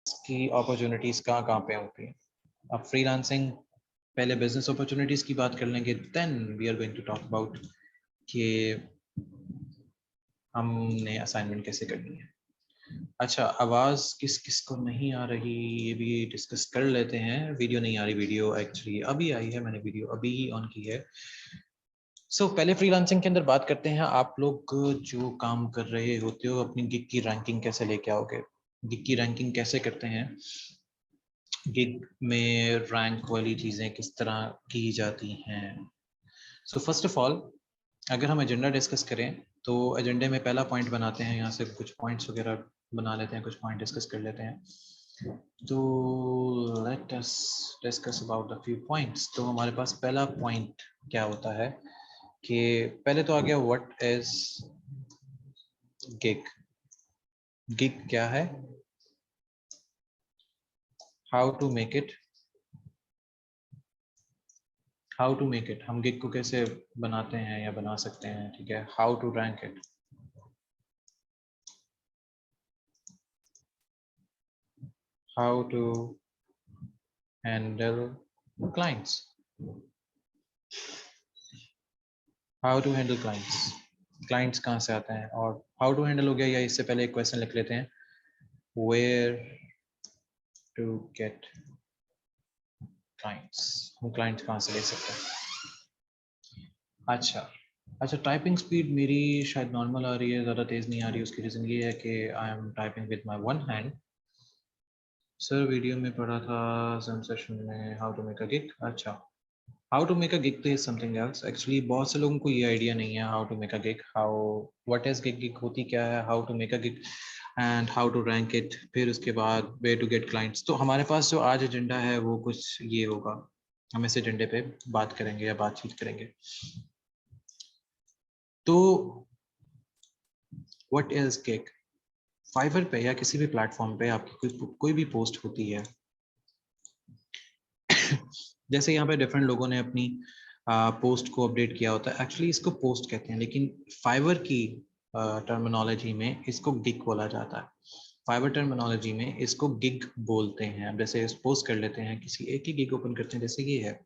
की अपॉर्चुनिटीज़ कहाँ कहाँ पे होती हैं। अब फ्रीलांसिंग पहले बिजनेस अपॉर्चुनिटीज़ की बात कर लेंगे, then we are going to talk about कि हमने असाइनमेंट कैसे करनी है। अच्छा, आवाज़ किस किस को नहीं आ रही ये भी डिस्कस कर लेते हैं। वीडियो नहीं आ रही, वीडियो एक्चुअली अभी आई है, मैंने वीडियो अभी ही ऑन की है। पहले फ्रीलांसिंग के अंदर बात करते हैं। आप लोग जो काम कर रहे होते हो अपनी गिग की रैंकिंग कैसे लेके आओगे, गिग की रैंकिंग कैसे करते हैं, गिग में रैंक वाली चीज़ें किस तरह की जाती हैं। फर्स्ट ऑफ ऑल अगर हम एजेंडा डिस्कस करें तो एजेंडे में पहला पॉइंट बनाते हैं, यहाँ से कुछ पॉइंट्स वगैरह बना लेते हैं, कुछ पॉइंट डिस्कस कर लेते हैं। तो let us discuss about the few points. तो हमारे पास पहला पॉइंट क्या होता है कि पहले तो आ गया व्हाट इज गिग। गिग क्या है, how to make it, how to make it, हम गिग को कैसे बनाते हैं या बना सकते हैं, ठीक है। How to rank it, how to handle clients, how to handle clients, clients कहाँ से आते हैं। और हाउ टू हैंडल हो गया, या इससे पहले एक क्वेश्चन लिख लेते हैं, वेयर टू गेट क्लाइंट्स, हम क्लाइंट्स कहाँ से ले सकते हैं। अच्छा, टाइपिंग स्पीड मेरी शायद नॉर्मल आ रही है, ज़्यादा तेज़ नहीं आ रही। उसकी रीज़न ये है कि I am typing with my one hand. Sir video में पढ़ा था सम सेशन में how to make a gig. अच्छा, how to make a gig तो इज समथिंग एल्स। एक्चुअली बहुत से लोगों को ये आइडिया नहीं है how to make a gig, how what is gig, gig होती क्या है, how to make a gig and how to rank it, फिर उसके बाद वे टू गेट क्लाइंट्स। तो हमारे पास जो आज एजेंडा है वो कुछ ये होगा, हम इस एजेंडे पे बात करेंगे या बातचीत करेंगे। तो व्हाट इज गिग, फाइवर पे या किसी भी प्लेटफॉर्म पे आपकी कोई भी पोस्ट होती है जैसे यहाँ पे डिफरेंट लोगों ने अपनी पोस्ट को अपडेट किया होता है। एक्चुअली इसको पोस्ट कहते हैं, लेकिन फाइवर की टर्मिनोलॉजी में इसको गिग बोला जाता है। फाइवर टर्मिनोलॉजी में इसको गिग बोलते हैं। अब जैसे पोस्ट कर लेते हैं, किसी एक ही गिग ओपन करते हैं, जैसे ये है।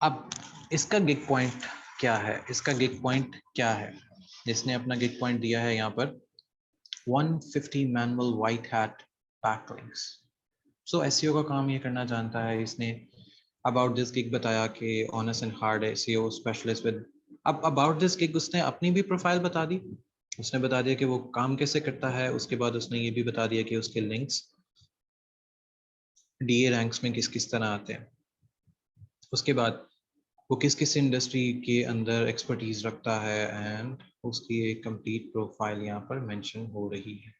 अब इसका गिग पॉइंट क्या है, इसका गिग पॉइंट क्या है, जिसने अपना गिग पॉइंट दिया है यहाँ पर 150 मैनुअल वाइट हैट बैकलिंक्स। सो एसईओ का काम ये करना जानता है। इसने अबाउट दिस गिग बताया कि honest and hard SEO specialist with. अब अबाउट दिस गिग उसने अपनी भी प्रोफाइल बता दी, उसने बता दिया कि वो काम कैसे करता है। उसके बाद उसने ये भी बता दिया कि उसके लिंक्स डीए रैंक्स में किस किस तरह आते हैं। उसके बाद वो किस किस इंडस्ट्री के अंदर एक्सपर्टीज रखता है, एंड उसकी एक कंप्लीट प्रोफाइल यहाँ पर मेंशन हो रही है।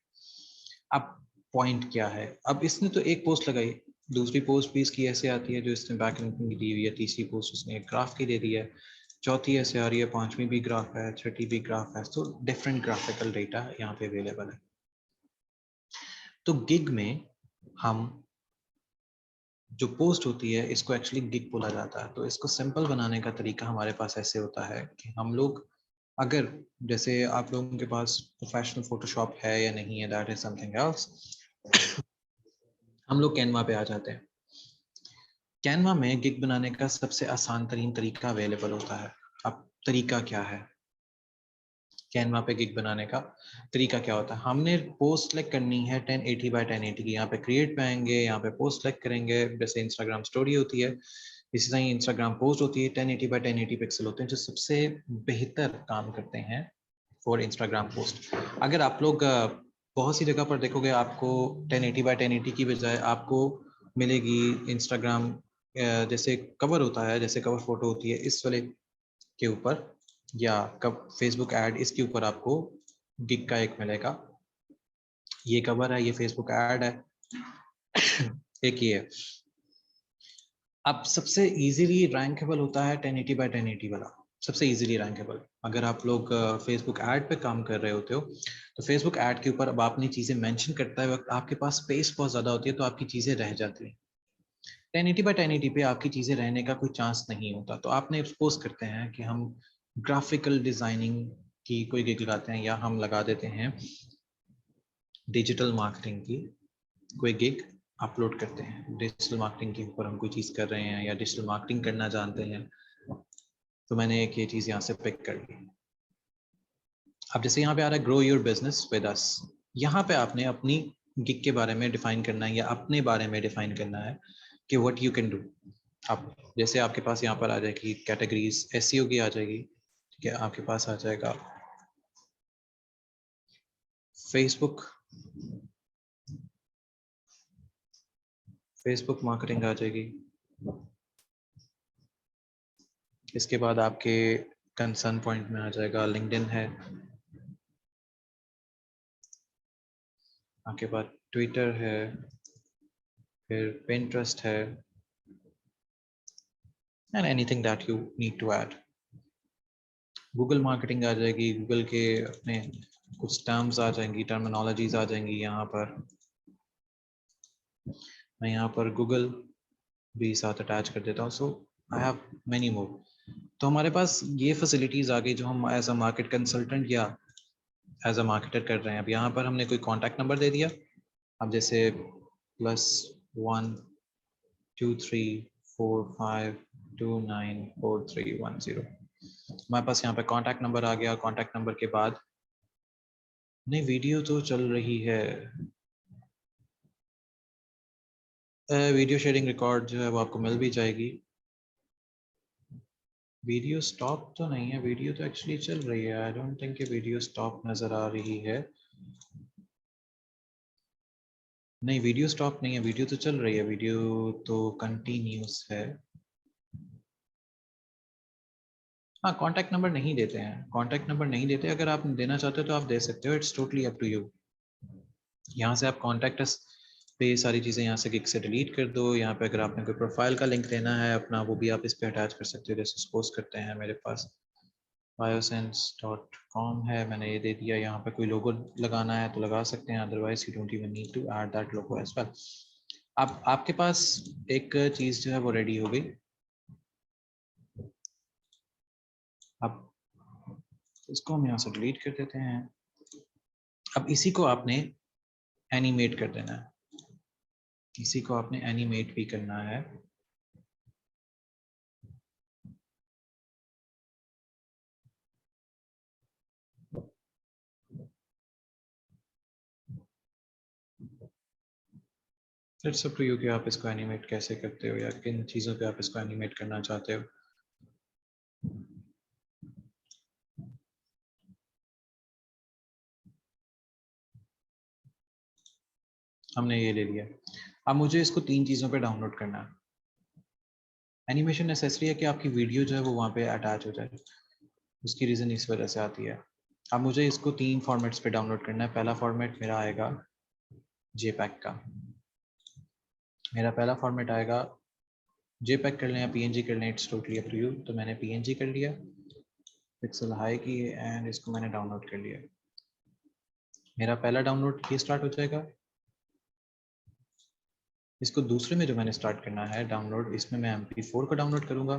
अब पॉइंट क्या है, अब इसने तो एक पोस्ट लगाई, दूसरी पोस्ट भी इसकी ऐसे आती है जो इसने बैक लिंकिंग दी हुई है, तीसरी पोस्ट उसने एक ग्राफ की दे दी है, चौथी ऐसे आ रही है, पांचवी भी ग्राफ है, छठी भी ग्राफ है। तो डिफरेंट ग्राफिकल डेटा यहाँ पे अवेलेबल है। तो गिग में हम जो पोस्ट होती है इसको एक्चुअली गिग बोला जाता है। तो इसको सिंपल बनाने का तरीका हमारे पास ऐसे होता है कि हम लोग, अगर जैसे आप लोगों के पास प्रोफेशनल फोटोशॉप है या नहीं है, दैट इज समथिंग एल्स। हम लोग कैनवा पे आ जाते हैं। कैनवा में गिग बनाने का सबसे आसान तरीन तरीका अवेलेबल होता है। अब तरीका क्या है, कैनवा पे गिग बनाने का तरीका क्या होता है। हमने पोस्ट सेलेक्ट करनी है 1080 बाय 1080 की। यहाँ पे क्रिएट पे आएंगे, यहाँ पे पोस्ट सेलेक्ट करेंगे। जैसे इंस्टाग्राम स्टोरी होती है, इसी तरह इंस्टाग्राम पोस्ट होती है। 1080 बाय 1080 पिक्सल होते हैं जो सबसे बेहतर काम करते हैं फॉर इंस्टाग्राम पोस्ट। अगर आप लोग बहुत सी जगह पर देखोगे, आपको 1080 बाय 1080 की बजाय आपको मिलेगी इंस्टाग्राम जैसे कवर होता है, जैसे कवर फोटो होती है इस वाले के ऊपर, या कब फेसबुक ऐड इसके ऊपर आपको गिग का एक मिलेगा। ये कवर है, ये फेसबुक ऐड है एक ये है। अब सबसे इजीली रैंकेबल होता है 1080 बाय 1080 वाला, सबसे इजीली रैंकेबल। अगर आप लोग फेसबुक ऐड पे काम कर रहे होते हो तो फेसबुक ऐड के ऊपर अब आपने चीज़ें मेंशन करते है वक्त आपके पास स्पेस बहुत ज़्यादा होती है, तो आपकी चीज़ें रह जाती हैं। 1080 बाय 1080 पे आपकी चीज़ें रहने का कोई चांस नहीं होता। तो आपने सपोज करते हैं कि हम ग्राफिकल डिज़ाइनिंग की कोई गिग लगाते हैं, या हम लगा देते हैं डिजिटल मार्केटिंग की कोई गिग अपलोड करते हैं, डिजिटल मार्केटिंग के ऊपर हम कोई चीज़ कर रहे हैं या डिजिटल मार्केटिंग करना जानते हैं, तो मैंने एक ये चीज़ यहाँ से पिक कर ली। अब जैसे यहाँ पे आ रहा है grow your business with us, यहाँ पे आपने अपनी गिग के बारे में डिफाइन करना है या अपने बारे में डिफाइन करना है कि व्हाट यू कैन डू। अब जैसे आपके पास यहाँ पर आ जाएगी कैटेगरीज एसईओ की आ जाएगी, ठीक है, आपके पास आ जाएगा फेसबुक मार्केटिंग आ जाएगी, इसके बाद आपके कंसर्न पॉइंट में आ जाएगा लिंक्डइन है, आपके पास ट्विटर है, फिर पिंटरेस्ट है, and anything that you need to add. Google marketing आ जाएगी, गूगल के अपने कुछ टर्म्स आ जाएंगी, टर्मिनोलॉजीज आ जाएंगी यहाँ पर। मैं यहाँ पर गूगल भी साथ अटैच कर देता हूँ, सो आई हैव मेनी मोर। तो हमारे पास ये फैसिलिटीज आ गई जो हम एज अ मार्केट कंसल्टेंट या एज अ मार्केटर कर रहे हैं। अब यहाँ पर हमने कोई कॉन्टैक्ट नंबर दे दिया, अब जैसे +12345294310, हमारे पास यहाँ पे कॉन्टैक्ट नंबर आ गया। कॉन्टैक्ट नंबर के बाद नहीं, वीडियो तो चल रही है, वीडियो शेयरिंग रिकॉर्ड जो है वो आपको मिल भी जाएगी। वीडियो स्टॉप तो नहीं है, वीडियो तो एक्चुअली चल रही है। आई डोंट थिंक कि वीडियो स्टॉप नज़र आ रही है। नहीं, वीडियो स्टॉप नहीं है, वीडियो तो चल रही है, वीडियो तो कंटिन्यूस है। हाँ, कॉन्टैक्ट नंबर नहीं देते हैं, कॉन्टैक्ट नंबर नहीं देते। अगर आप देना चाहते हो तो आप दे सकते हो, it's totally up to you. यहाँ से आप कॉन्टैक्ट अस पे ये सारी चीज़ें यहाँ से गिग से डिलीट कर दो। यहाँ पे अगर आपने कोई प्रोफाइल का लिंक देना है अपना, वो भी आप इस पे अटैच कर सकते हो। जैसे सपोज करते हैं मेरे पास biosense.com है, मैंने ये दे दिया। यहाँ पे कोई लोगो लगाना है तो लगा सकते हैं, otherwise you don't even need to add that logo as well. अब आपके पास एक चीज़ जो है वो रेडी हो गई। अब इसको हम यहाँ से डिलीट कर देते हैं। अब इसी को आपने एनिमेट कर देना है, इसी को आपने एनिमेट भी करना है। इट्स अप टू यू कि आप इसको एनिमेट कैसे करते हो या किन चीज़ों पे आप इसको एनिमेट करना चाहते हो। हमने ये ले लिया। अब मुझे इसको 3 चीज़ों पे डाउनलोड करना है। एनिमेशन नेसेसरी है कि आपकी वीडियो जो है वो वहाँ पे अटैच हो जाए, उसकी रीज़न इस वजह से आती है। अब मुझे इसको 3 फॉर्मेट्स पे डाउनलोड करना है। पहला फॉर्मेट मेरा आएगा जेपैक का, मेरा पहला फॉर्मेट आएगा जेपैक कर लें या पीएनजी कर लें, it's totally up to you. तो मैंने पीएनजी कर लिया, पिक्सल हाई की, एंड इसको मैंने डाउनलोड कर लिया। मेरा पहला डाउनलोड ये स्टार्ट हो जाएगा। इसको दूसरे में जो मैंने स्टार्ट करना है डाउनलोड, इसमें मैं MP4 को डाउनलोड करूँगा,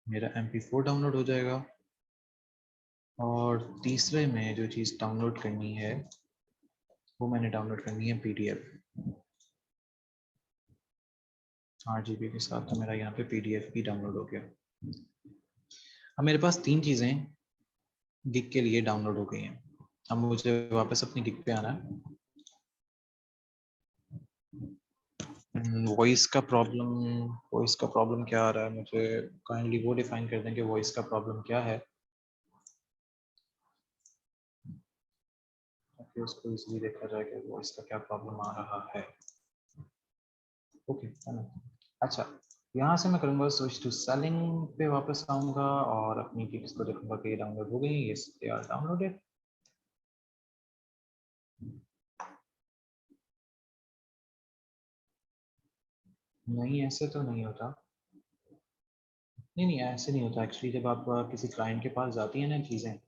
मेरा MP4 डाउनलोड हो जाएगा। और तीसरे में जो चीज़ डाउनलोड करनी है वो मैंने डाउनलोड करनी है PDF 8 GB के साथ। तो मेरा यहाँ पे PDF भी डाउनलोड हो गया। अब मेरे पास 3 चीज़ें गिग के लिए डाउनलोड हो गई हैं। अब मुझे वापस अपनी गिग पे आना है। वॉइस का प्रॉब्लम क्या आ रहा है, मुझे काइंडली वो डिफाइन कर दें कि वॉइस का प्रॉब्लम क्या है, ताकि उसको इजीली देखा जाए कि वॉइस का क्या प्रॉब्लम आ रहा है। ओके, है ना। अच्छा, यहाँ से मैं करूँगा स्विच टू सेलिंग पे वापस आऊँगा और अपनी गिग्स को देखूंगा कि ये डाउनलोड हो गई, ये दे आर डाउनलोडेड। नहीं, ऐसे तो नहीं होता। नहीं, ऐसे नहीं होता एक्चुअली। जब आप किसी क्लाइंट के पास जाती हैं ना चीज़ें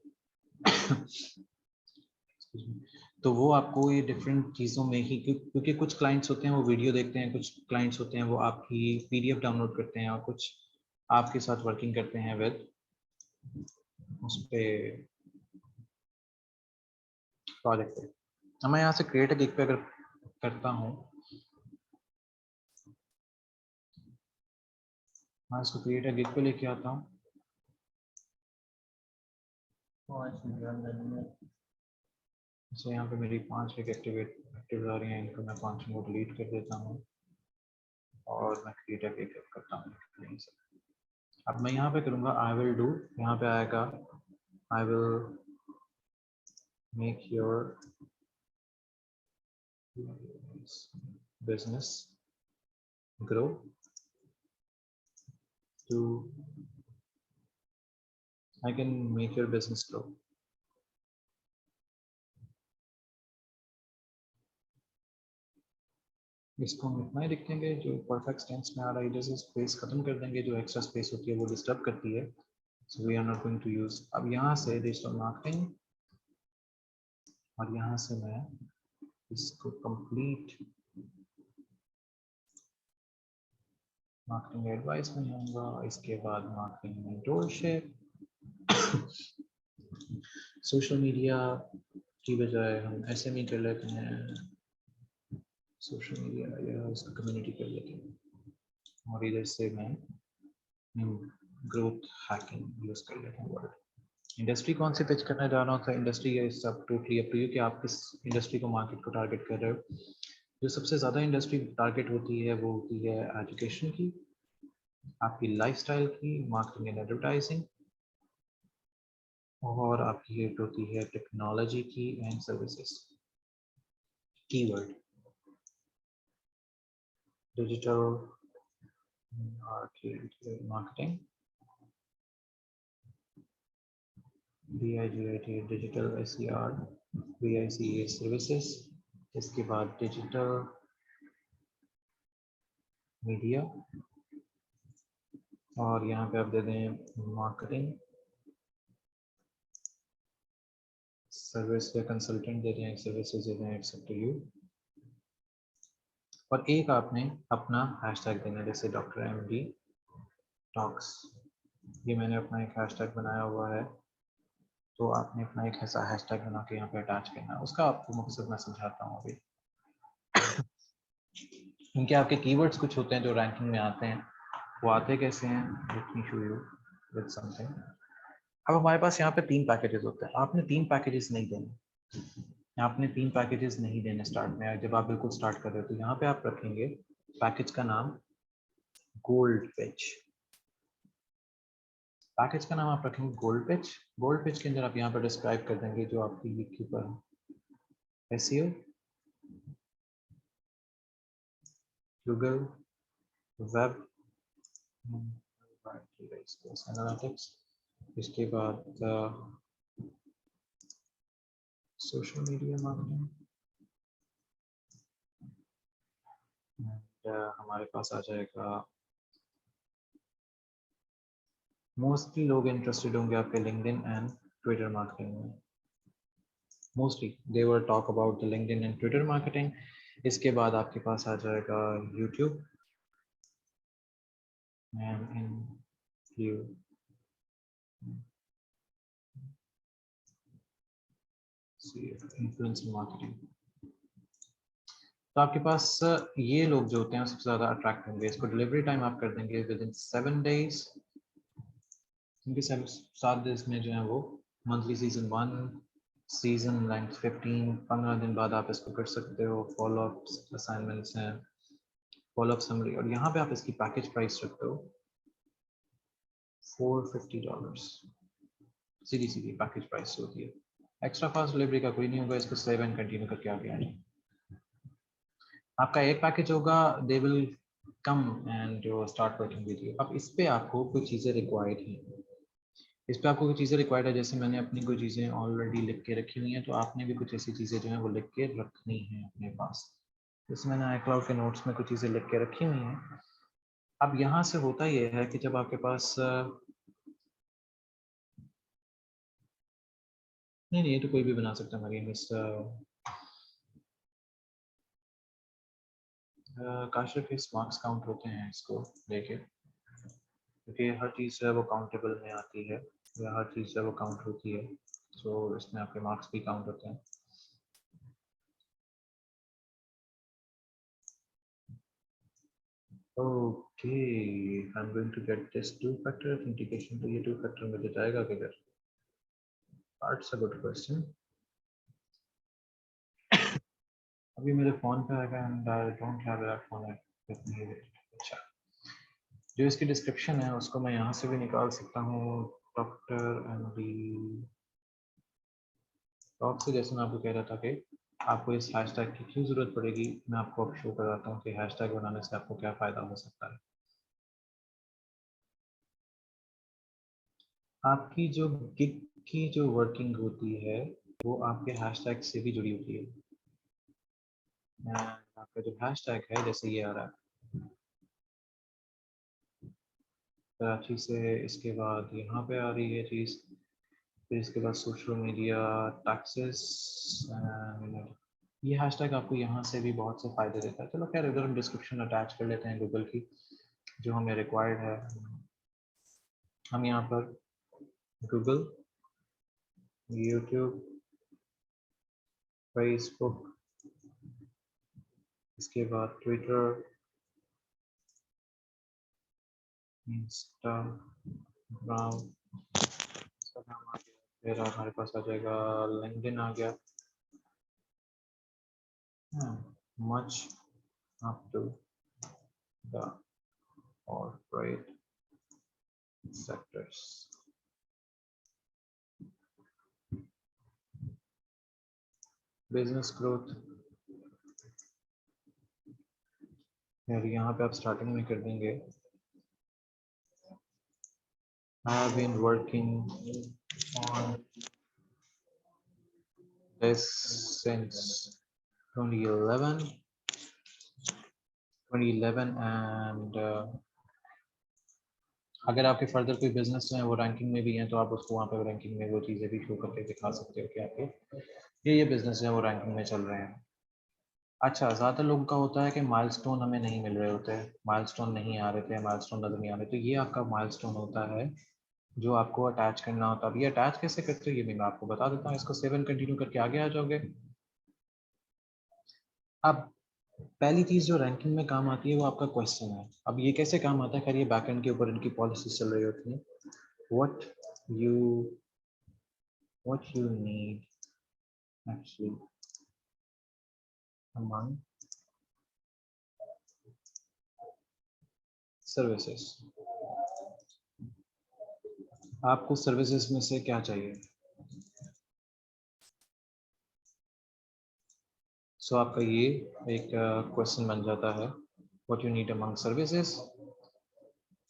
तो वो आपको ये डिफरेंट चीज़ों में ही, क्योंकि कुछ क्लाइंट्स होते हैं वो वीडियो देखते हैं, कुछ क्लाइंट्स होते हैं वो आपकी PDF डाउनलोड करते हैं, और कुछ आपके साथ वर्किंग करते हैं विद उस पे प्रोजेक्ट पे। अब मैं यहाँ से क्रिएट अ गिग पे अगर करता हूँ, मैं इसको क्रिएट अ गिग पे लेके आता हूँ। जैसे यहाँ पे मेरी 5 गिग एक्टिव आ रही हैं, इनको मैं 5 को डिलीट कर देता हूँ और मैं क्रिएट अ गिग करता हूँ। अब मैं यहाँ पे करूँगा आई विल डू, यहाँ पे आएगा I will make your business grow to I can make your business grow. इसको हम इतना ही लिखेंगे जो परफेक्ट टेंस में आ रहा है, जैसे स्पेस खत्म कर देंगे, जो एक्स्ट्रा स्पेस होती है वो डिस्टर्ब करती है, so we are not going to use. अब यहाँ से डिजिटल मार्केटिंग और यहाँ से मैं इसको कंप्लीट मार्केटिंग एडवाइस में जाऊंगा, इसके बाद मार्केटिंग मेंटोरशिप, सोशल मीडिया की बजाय हम एसएमई कर लेते हैं, सोशल मीडिया या उसका कम्युनिटी कर लेते हैं, और इधर से मैं ग्रोथ हैकिंग यूज कर लेता हूँ वर्ड। इंडस्ट्री कौन सी पिच करना जा रहा हूँ, तो इंडस्ट्री ये सब टोटली अप टू यू कि आप किस इंडस्ट्री को मार्केट को टारगेट कर रहे हो। जो सबसे ज़्यादा इंडस्ट्री टारगेट होती है वो होती है एजुकेशन की, आपकी लाइफस्टाइल की, मार्केटिंग एंड एडवर्टाइजिंग, और आपकी हिट होती है टेक्नोलॉजी की and services. Keyword digital marketing, DIGIT digital SER, VICA services, इसके बाद डिजिटल मीडिया, और यहाँ पे आप दे दें मार्केटिंग सर्विस या कंसल्टेंट दे दें, सर्विसेज दे दें, इट्स अप टू यू। और एक आपने अपना हैशटैग देना, जैसे डॉक्टर MD टॉक्स, ये मैंने अपना एक हैशटैग बनाया हुआ है, तो आपने अपना एक ऐसा हैशटैग बना के यहाँ पे अटैच करना है। उसका आपको मकसद मैं समझाता हूँ अभी। क्योंकि आपके कीवर्ड्स कुछ होते हैं जो रैंकिंग में आते हैं, वो आते कैसे हैं, let me show you with something. अब हमारे पास यहाँ पे 3 पैकेजेस होते हैं, आपने 3 पैकेजेस नहीं देने, आपने 3 पैकेजेस नहीं देने स्टार्ट में। जब आप बिल्कुल स्टार्ट कर रहे हो तो यहाँ पे आप रखेंगे पैकेज का नाम गोल्ड पिच, पैकेज का नाम आप रखेंगे गोल्ड पिच। गोल्ड पिच के अंदर आप यहाँ पर डिस्क्राइब कर देंगे जो आपकी यूट्यूब पर SEO, गूगल वेब एनालिटिक्स, इसके बाद सोशल मीडिया मार्केटिंग, हमारे पास आ जाएगा मोस्टली लोग इंटरेस्टेड होंगे आपके लिंक्डइन एंड ट्विटर मार्केटिंग में, mostly they will talk about the LinkedIn and Twitter marketing. इसके बाद आपके पास आ जाएगा यूट्यूब एंड इन्फ्लुएंसर मार्केटिंग। तो आपके पास ये लोग जो होते हैं सबसे ज़्यादा अट्रैक्ट होंगे। इसको डिलीवरी टाइम आप कर देंगे विद इन 7 days, क्योंकि 7 डेज में जो है वो मंथली सीजन 1, सीजन लेंथ 15 दिन बाद आप इसको कर सकते हो। फॉलोअप असाइनमेंट्स हैं, फॉलोअप समरी, और यहाँ पे आप इसकी पैकेज प्राइस रखते हो $450, सीधी सीधी पैकेज प्राइस होती है। एक्स्ट्रा फास्ट डिलीवरी का कोई नहीं होगा, इसको सेव एंड कंटिन्यू करके आगे आ जाए। आपका एक पैकेज होगा, they will come and start working with you. अब इस पे आपको कुछ चीज़ें रिक्वायर्ड हैं, इस पे आपको कुछ चीज़ें रिक्वायर्ड है, जैसे मैंने अपनी कोई चीज़ें ऑलरेडी लिख के रखी हुई हैं, तो आपने भी कुछ ऐसी चीज़ें जो हैं वो लिख के रखनी है अपने पास। जैसे मैंने iCloud के नोट्स में कुछ चीज़ें लिख के रखी हुई हैं। अब यहाँ से होता ये है कि जब आपके पास नहीं नहीं, ये तो कोई भी बना सकता है हमारी मिस काशिफ के मार्क्स काउंट होते हैं इसको लेके, क्योंकि हर चीज़ जो है वो काउंटेबल में आती है, या हर चीज़ जो है वो काउंट होती है, सो इसमें आपके मार्क्स भी काउंट होते हैं। Okay, I am going to get this two factor authentication. तो ये टू फैक्टर मुझे जाएगा किधर? That's a good question. अभी मेरे फोन पे आएगा and I don't have that phone with me. अच्छा, जो इसकी डिस्क्रिप्शन है उसको मैं यहाँ से भी निकाल सकता हूँ। डॉक्टर एंड डी टॉप से, जैसे मैं आपको कह रहा था कि आपको इस हैशटैग की क्यों ज़रूरत पड़ेगी, मैं आपको अब शो कराता हूँ कि हैशटैग बनाने से आपको क्या फ़ायदा हो सकता है। आपकी जो गिग की जो वर्किंग होती है वो आपके हैशटैग से भी जुड़ी होती है। आपका जो हैशटैग है, जैसे ये आ रहा है कराची से, इसके बाद यहाँ पे आ रही है चीज़, फिर इसके बाद सोशल मीडिया, टैक्सेस, ये हैशटैग आपको यहाँ से भी बहुत से फ़ायदे देता है। चलो खैर, इधर हम डिस्क्रिप्शन अटैच कर लेते हैं गूगल की, जो हमें रिक्वायर्ड है। हम यहाँ पर गूगल, यूट्यूब, फेसबुक, इसके बाद ट्विटर, इंस्टाग्राम, इंस्टाग्राम आ गया, फिर हमारे पास आ जाएगा लिंक्डइन आ गया, much up to the corporate sectors. Business growth, यार यहाँ पे आप स्टार्टिंग में कर देंगे I have been working on this since 2011 and अगर आपके फर्दर कोई बिजनेस है वो रैंकिंग में भी हैं तो आप उसको वहाँ पे रैंकिंग में वो चीज़ें भी शो करके दिखा सकते हो कि आपके ये बिजनेस है वो रैंकिंग में चल रहे हैं। अच्छा, ज़्यादा लोगों का होता है कि माइलस्टोन हमें नहीं मिल रहे होते हैं, माइलस्टोन नहीं आ रहे थे, माइलस्टोन नज़र नहीं आ रहे, तो ये आपका माइलस्टोन होता है जो आपको अटैच करना होता है। अब ये अटैच कैसे करते हो ये भी मैं आपको बता देता हूँ। इसको 7 कंटिन्यू करके आगे आ जाओगे। अब पहली चीज़ जो रैंकिंग में काम आती है वो आपका क्वेश्चन है। अब ये कैसे काम आता है, खैर ये बैकएंड के ऊपर इनकी पॉलिसीज चल रही होती हैं। You what you need actually among services, आपको सर्विसेज में से क्या चाहिए। सो आपका ये एक क्वेश्चन बन जाता है, what you need among services,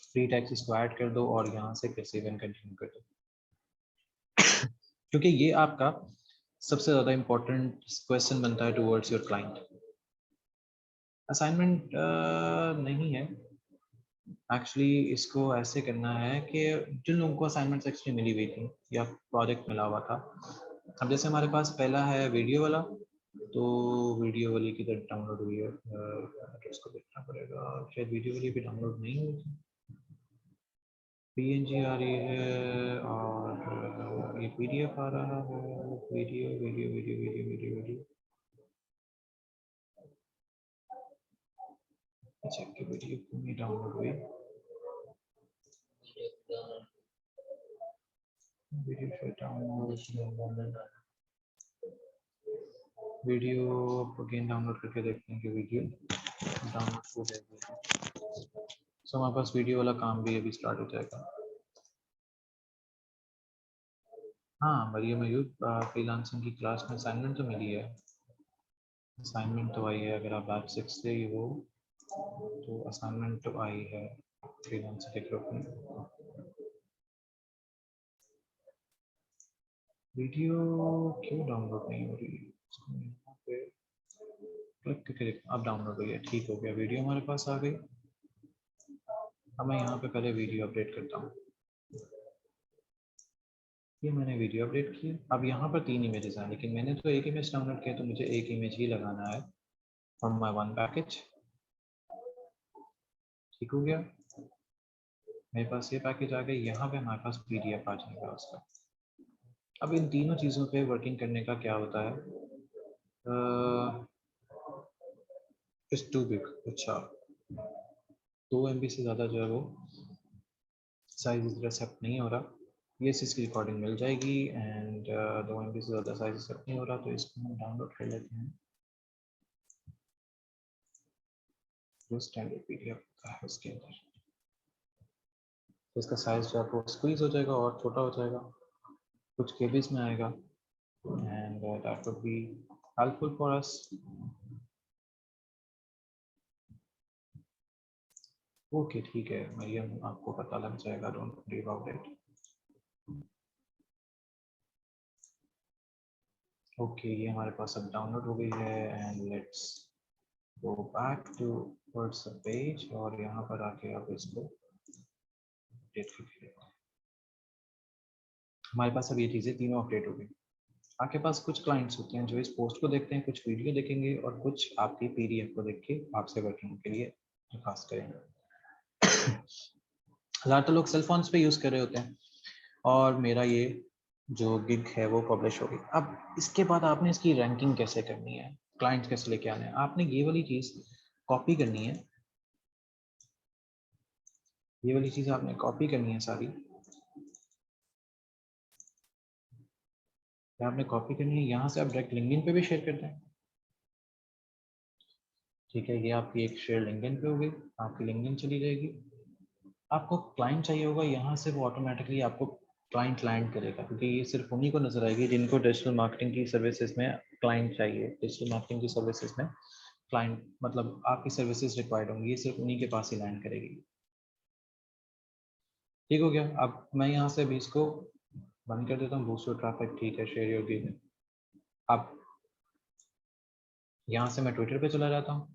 free taxes को ऐड कर दो और यहाँ से कैसे इवन कंटिन्यू कर दो, क्योंकि ये आपका सबसे ज़्यादा इम्पोर्टेंट क्वेश्चन बनता है टुवर्ड्स योर क्लाइंट। असाइनमेंट नहीं है एक्चुअली, इसको ऐसे करना है कि जिन लोगों को असाइनमेंट्स एक्चुअली मिली हुई थी या प्रोजेक्ट मिला हुआ था, अब जैसे हमारे पास पहला है वीडियो वाला, तो वीडियो वाली किधर डाउनलोड हुई है, इसको देखना पड़ेगा, शायद वीडियो वाली भी डाउनलोड नहीं हुई थी, पीएनजी आ रही है और ये पीडीएफ आ रहा है, video video video video video video, अच्छा कि वीडियो क्यों नहीं डाउनलोड हुई, वीडियो शायद डाउनलोड, वीडियो अगेन डाउनलोड करके देखते हैं कि वीडियो डाउनलोड हो जाएगी। सो हमारे पास वीडियो वाला काम भी अभी स्टार्ट हो जाएगा। हाँ, मरियम अयूब फ्रीलांसिंग की क्लास में असाइनमेंट तो मिली है, असाइनमेंट तो आई है, अगर आप बैच 6 से ही हो तो असाइनमेंट तो आई है फ्रीलांसिंग के ग्रुप में। वीडियो क्यों डाउनलोड नहीं हो रही, यहाँ पे क्लिक करके देखो, अब डाउनलोड हुई है, ठीक हो गया, वीडियो हमारे पास आ गई। अब मैं यहाँ पे पहले वीडियो अपडेट करता हूँ, ये मैंने वीडियो अपडेट की। अब यहाँ पर 3 इमेजेस हैं, लेकिन मैंने तो एक इमेज डाउनलोड किया, तो मुझे एक इमेज ही लगाना है फ्रॉम माय वन पैकेज। ठीक हो गया, मेरे पास ये पैकेज आ गया, यहाँ पे हमारे पास पीडीएफ आ जाएगा उसका। अब इन तीनों चीज़ों पे वर्किंग करने का क्या होता है, इट्स टू बिग। अच्छा, 2 MB से ज़्यादा जो है वो साइज इधर एक्सेप्ट नहीं हो रहा। ये इसकी रिकॉर्डिंग मिल जाएगी एंड 2 MB से ज़्यादा साइज एक्सेप्ट नहीं हो रहा, तो इसको हम डाउनलोड कर लेते हैं। जो स्टैंडर्ड PDF होता है उसके अंदर, तो इसका साइज जो है वो स्क्वीज हो जाएगा और छोटा हो जाएगा, कुछ केबीज में आएगा and that would be helpful for us. Okay ठीक है मरियम, आपको पता लग जाएगा, don't worry about it. Okay ये हमारे पास अब डाउनलोड हो गई है and let's go back to Word's page और यहाँ पर आके आप इसको अपडेट करके देखो। हमारे पास अब ये चीज़ें तीनों अपडेट हो गई। आपके पास कुछ क्लाइंट्स होते हैं जो इस पोस्ट को देखते हैं, कुछ वीडियो देखेंगे और कुछ आपकी PDF को देख के आपसे वर्किंग के लिए दरखास्त करेंगे। ज़्यादातर लोग सेल फोन्स पे यूज़ कर रहे होते हैं और मेरा ये जो गिग है वो पब्लिश होगी। अब इसके बाद आपने इसकी रैंकिंग कैसे करनी है, क्लाइंट्स कैसे लेके आने हैं, आपने ये वाली चीज़ कॉपी करनी है। ये वाली चीज़ आपने कॉपी करनी है सारी, आपने कॉपी करनी है, यहाँ से आप डायरेक्ट लिंक्डइन पे भी शेयर करते हैं। ठीक है, ये आपकी एक शेयर लिंक्डइन पे होगी, आपकी लिंक्डइन चली जाएगी। आपको क्लाइंट चाहिए होगा, यहाँ से वो ऑटोमेटिकली आपको क्लाइंट लैंड करेगा, क्योंकि ये सिर्फ उन्हीं को नजर आएगी जिनको डिजिटल मार्केटिंग की सर्विसेज में क्लाइंट चाहिए। डिजिटल मार्केटिंग की सर्विसेज में क्लाइंट मतलब आपकी सर्विसेज रिक्वायर्ड होंगी, ये सिर्फ उन्हीं के पास ही लैंड करेगी। ठीक हो गया। अब मैं यहाँ से अभी इसको बंद कर देता हूँ, बूस्ट योर ट्रैफिक, ठीक है, शेयर योर गिग। अब यहाँ से मैं ट्विटर पे चला जाता हूँ।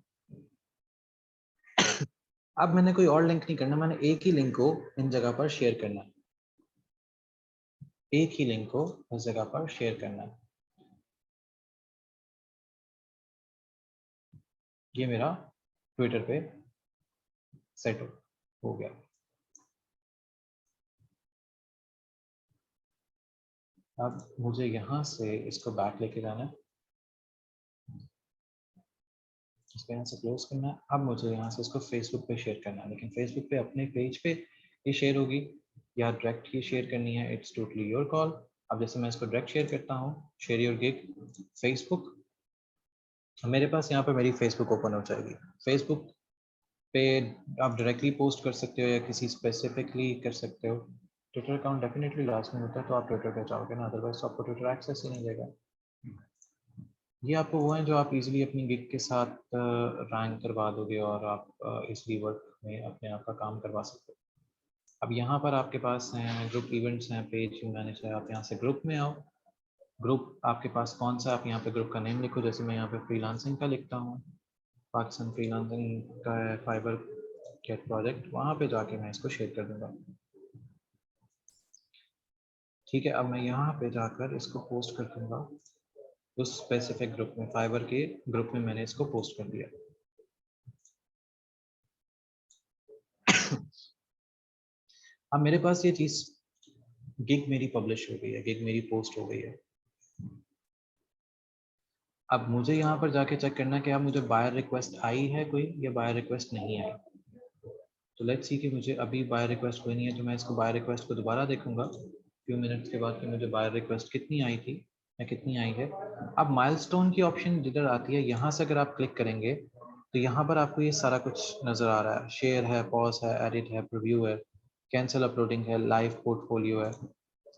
अब मैंने कोई और लिंक नहीं करना, मैंने एक ही लिंक को इन जगह पर शेयर करना है, एक ही लिंक को इस जगह पर शेयर करना है। ये मेरा ट्विटर पे सेट हो गया। अब मुझे यहाँ से इसको बैक लेके जाना है, इसको यहाँ से क्लोज करना है। अब मुझे यहाँ से इसको फेसबुक पे शेयर करना है, लेकिन फेसबुक पे अपने पेज पे ये शेयर होगी या डायरेक्ट ही शेयर करनी है, इट्स टोटली योर कॉल। अब जैसे मैं इसको डायरेक्ट शेयर करता हूँ, शेयर योर गिग फेसबुक, मेरे पास यहाँ पे मेरी फेसबुक ओपन हो जाएगी। फेसबुक पे आप डायरेक्टली पोस्ट कर सकते हो या किसी स्पेसिफिकली कर सकते हो। ट्विटर अकाउंट डेफिनेटली लास्ट में होता है, तो आप ट्विटर पे जाओगे ना, अदरवाइज तो आपको ट्विटर एक्सेस ही नहीं देगा। ये आपको वो है जो आप इजीली अपनी गिग के साथ रैंक करवा दोगे और आप इजीली वर्क में अपने आप का काम करवा सकते हो। अब यहाँ पर आपके पास हैं ग्रुप इवेंट्स हैं, पेज मैनेजर, आप यहाँ से ग्रुप में आओ। ग्रुप आपके पास कौन सा, आप यहाँ पे ग्रुप का नेम लिखो, जैसे मैं यहाँ पे फ्रीलांसिंग का लिखता हूँ, पाकिस्तान फ्रीलांसिंग का है, फाइबर गेट प्रोजेक्ट, वहाँ पे जाके मैं इसको शेयर कर दूंगा। ठीक है, अब मैं यहाँ पे जाकर इसको पोस्ट कर दूंगा उस स्पेसिफिक ग्रुप में, फाइबर के ग्रुप में मैंने इसको पोस्ट कर दिया। अब मेरे पास ये चीज़ गिग मेरी पब्लिश हो गई है, गिग मेरी पोस्ट हो गई है। अब मुझे यहाँ पर जाके चेक करना है कि अब मुझे बायर रिक्वेस्ट आई है कोई या बायर रिक्वेस्ट नहीं आई। तो लेट्स सी कि मुझे अभी बायर रिक्वेस्ट कोई नहीं है, तो मैं इसको बायर रिक्वेस्ट को दोबारा देखूंगा फ्यू मिनट्स के बाद कि मुझे बायर रिक्वेस्ट कितनी आई थी या कितनी आई है। अब माइलस्टोन की ऑप्शन जिधर आती है, यहाँ से अगर आप क्लिक करेंगे तो यहाँ पर आपको ये सारा कुछ नज़र आ रहा है। शेयर है, पॉज है, एडिट है, प्रीव्यू है, कैंसिल अपलोडिंग है, लाइव पोर्टफोलियो है।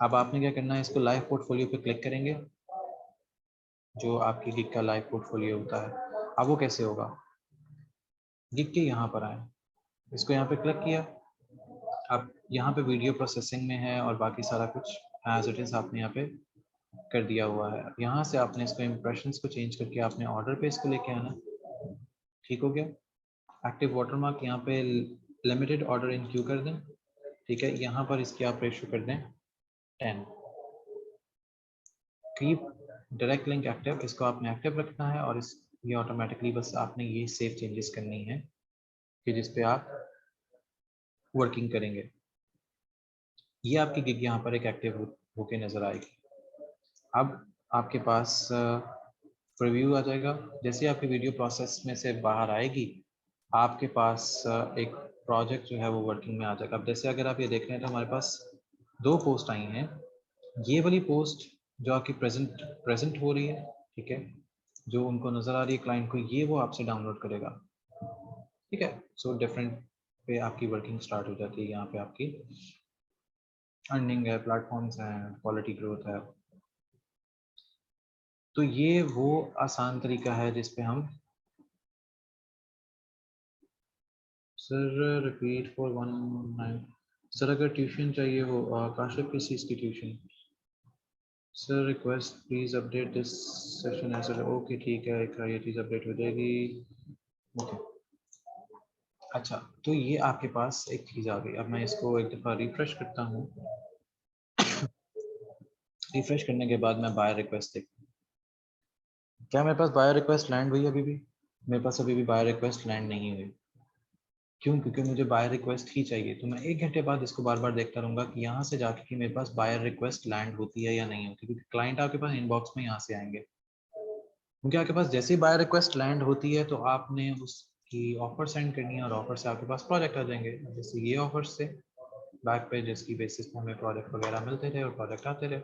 अब आपने क्या करना है, इसको लाइव पोर्टफोलियो पे क्लिक करेंगे, जो आपकी गिग का लाइव पोर्टफोलियो होता है। अब वो कैसे होगा, गिग के यहाँ पर आए, इसको यहाँ पे क्लिक किया। अब यहाँ पे वीडियो प्रोसेसिंग में है और बाकी सारा कुछ एज इट इज़ आपने यहाँ पे कर दिया हुआ है। यहाँ से आपने इसको इम्प्रेशंस को चेंज करके आपने ऑर्डर पे इसको लेके आना। ठीक हो गया। एक्टिव वाटरमार्क यहाँ पे लिमिटेड ऑर्डर इन क्यू कर दें। ठीक है, यहाँ पर इसकी आप रेशो कर दें 10। कीप डायरेक्ट लिंक एक्टिव, इसको आपने एक्टिव रखना है और इस ये ऑटोमेटिकली बस आपने ये सेव चेंजेस करनी है कि जिस पे आप वर्किंग करेंगे। ये आपकी गिग यहाँ पर एक एक्टिव होके नज़र आएगी। अब आपके पास प्रीव्यू आ जाएगा। जैसे आपकी वीडियो प्रोसेस में से बाहर आएगी, आपके पास एक प्रोजेक्ट जो है वो वर्किंग में आ जाएगा। अब जैसे अगर आप ये देख रहे हैं तो हमारे पास 2 पोस्ट आई हैं। ये वाली पोस्ट जो आपकी प्रेजेंट हो रही है, ठीक है, जो उनको नज़र आ रही है क्लाइंट को, ये वो आपसे डाउनलोड करेगा, ठीक है। सो डिफरेंट पे आपकी वर्किंग स्टार्ट हो जाती है। यहाँ पे आपकी अर्निंग है, प्लेटफॉर्म्स हैं, क्वालिटी ग्रोथ है। तो ये वो आसान तरीका है जिसपे हम सर रिपीट फॉर 1 सर अगर ट्यूशन चाहिए हो काशिफ किस चीज़ की tuition sir request please update this session है सर। ओके ठीक है, एक ये चीज़ अपडेट हो जाएगी। ओके अच्छा, तो ये आपके पास एक चीज़ आ गई। अब मैं इसको एक दफ़ा रिफ्रेश करता हूँ। रिफ्रेश करने के बाद मैं बायर रिक्वेस्ट देखता हूँ, क्या मेरे पास बायर रिक्वेस्ट लैंड हुई? अभी भी मेरे पास अभी भी बायर रिक्वेस्ट लैंड नहीं हुई। क्यों? क्योंकि मुझे बायर रिक्वेस्ट ही चाहिए। तो मैं 1 घंटे बाद इसको बार बार देखता रहूँगा कि यहाँ से जाके कि मेरे पास बायर रिक्वेस्ट लैंड होती है या नहीं होती, क्योंकि क्लाइंट आपके पास इनबॉक्स में यहाँ से आएंगे। क्योंकि आपके पास जैसे ही बायर रिक्वेस्ट लैंड होती है तो आपने उसकी ऑफर सेंड करनी है और ऑफर से आपके पास प्रोजेक्ट आ जाएंगे। जैसे ये ऑफर से बैक पे जिसकी बेसिस पे हमें प्रोजेक्ट वगैरह मिलते थे और प्रोजेक्ट आते रहे।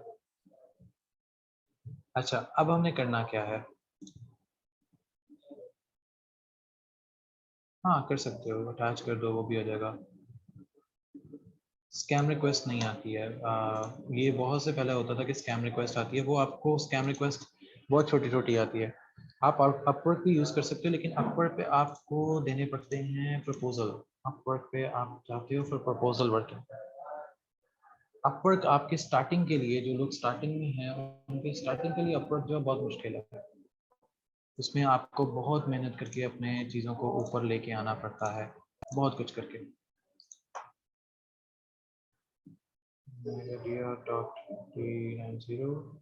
अच्छा, अब हमने करना क्या है? हाँ कर सकते हो, अटैच कर दो, वो भी हो जाएगा। स्कैम रिक्वेस्ट नहीं आती है। ये बहुत से पहले होता था कि स्कैम रिक्वेस्ट आती है, वो आपको स्कैम रिक्वेस्ट बहुत छोटी छोटी आती है। आप अपवर्क भी यूज़ कर सकते हो, लेकिन अपवर्क पे आपको देने पड़ते हैं प्रपोजल। अपवर्क पे आप चाहते हो फिर प्रपोजल वर्किंग। अपवर्क आपके स्टार्टिंग के लिए, जो लोग स्टार्टिंग में हैं उनके स्टार्टिंग के लिए अपवर्क जो है बहुत मुश्किल है। उसमें आपको बहुत मेहनत करके अपने चीज़ों को ऊपर लेके आना पड़ता है, बहुत कुछ करके। media.390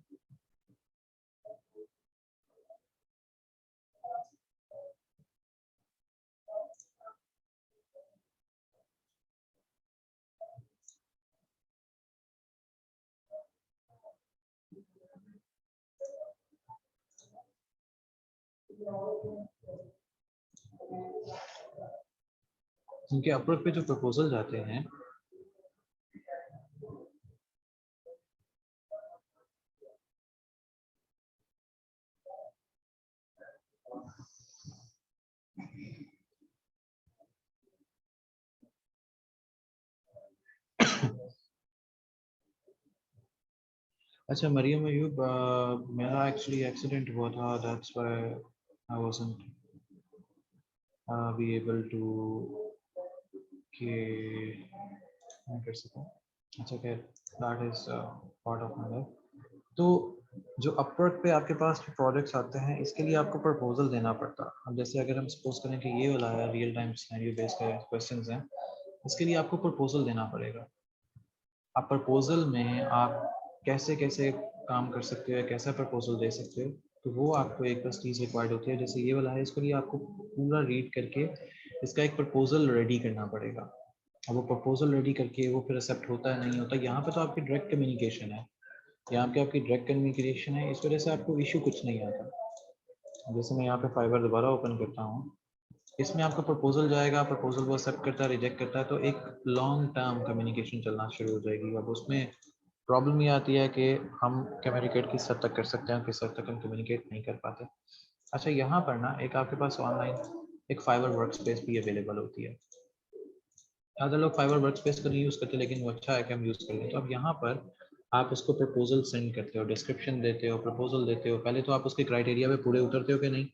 उनके अपवर्क पे जो प्रपोजल जाते हैं अच्छा मरियम अयूब, मेरा एक्चुअली एक्सीडेंट हुआ था, that's why I wasn't be able to के मैं कर सकूं। अच्छा खैर, that is part of my life. तो जो अपवर्क पे आपके पास जो प्रोजेक्ट्स आते हैं इसके लिए आपको प्रपोजल देना पड़ता है। अब जैसे अगर हम सपोज करें कि ये वाला है real time scenario based questions हैं, इसके लिए आपको प्रपोजल देना पड़ेगा। आप प्रपोजल में आप कैसे कैसे काम कर सकते हो या कैसा प्रपोजल दे सकते हो, तो वो आपको एक बस चीज़ रिक्वायर्ड होती है। जैसे ये वाला है, इसके लिए आपको पूरा रीड करके इसका एक प्रपोजल रेडी करना पड़ेगा। अब वो प्रपोजल रेडी करके वो फिर एक्सेप्ट होता है नहीं होता, यहाँ पे तो आपकी डायरेक्ट कम्युनिकेशन है। यहाँ पे आपकी डायरेक्ट कम्युनिकेशन है, इस वजह से आपको इशू कुछ नहीं आता। जैसे मैं यहाँ पे फाइबर दोबारा ओपन करता हूँ, इसमें आपका प्रपोजल जाएगा, प्रपोजल वो एक्सेप्ट करता है, रिजेक्ट करता है, तो एक लॉन्ग टर्म कम्युनिकेशन चलना शुरू हो जाएगी। अब उसमें प्रॉब्लम ये आती है कि हम कम्युनिकेट किस हद तक कर सकते हैं, किस हद तक हम कम्युनिकेट नहीं कर पाते। अच्छा, यहाँ पर ना एक आपके पास ऑनलाइन एक फाइबर वर्क स्पेस भी अवेलेबल होती है। ज़्यादा लोग फाइबर वर्क स्पेस को नहीं यूज़ करते, लेकिन वो अच्छा है कि हम यूज़ कर लें। तो अब यहाँ पर आप उसको प्रपोजल सेंड करते हो, डिस्क्रिप्शन देते हो, प्रपोजल देते हो। पहले तो आप उसके क्राइटेरिया पे पूरे उतरते हो कि नहीं,